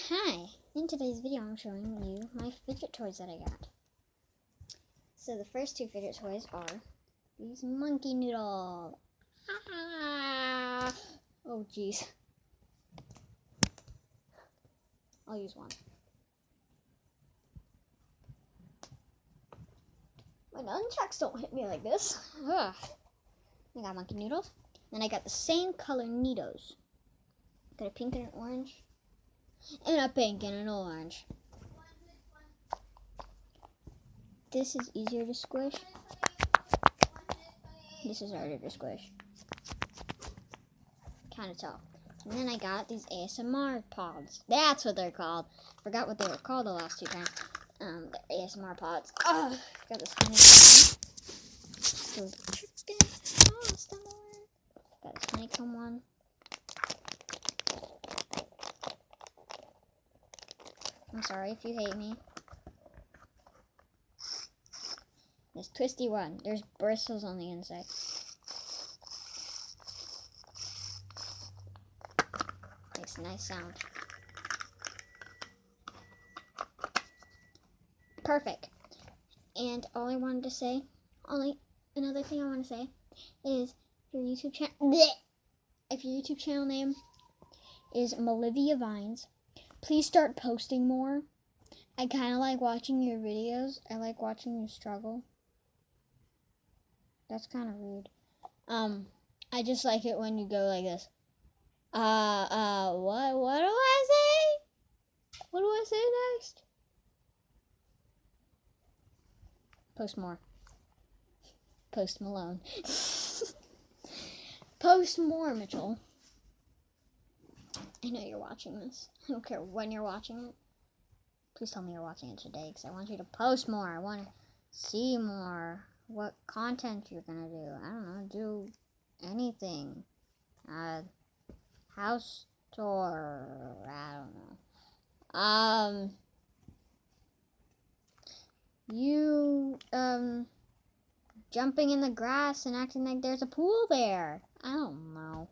Hi! In today's video I'm showing you my fidget toys that I got. So the first two fidget toys are these monkey noodles. Ah! Oh jeez. I'll use one. My nunchucks don't hit me like this. Ugh. I got monkey noodles. Then I got the same color Neatos. Got a pink and an orange. And a pink and an orange. This is easier to squish. This is harder to squish. Kind of tall. And then I got these ASMR pods. That's what they're called. Forgot what they were called the last two times. They're ASMR pods. Oh, got this honeycomb. Got this honeycomb one. I'm sorry if you hate me. This twisty one. There's bristles on the inside. Makes a nice sound. Perfect. And all I wanted to say, another thing I want to say is if your YouTube channel name is Molivia Vines, please start posting more. I kind of like watching your videos. I like watching you struggle. That's kind of rude. I just like it when you go like this. What do I say? What do I say next? Post more. Post Malone. Post more, Mitchell. I know you're watching this. I don't care when you're watching it. Please tell me you're watching it today, because I want you to post more. I want to see more. What content you're going to do. I don't know. Do anything. House tour. I don't know. You, jumping in the grass and acting like there's a pool there. I don't know.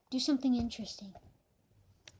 Do something interesting.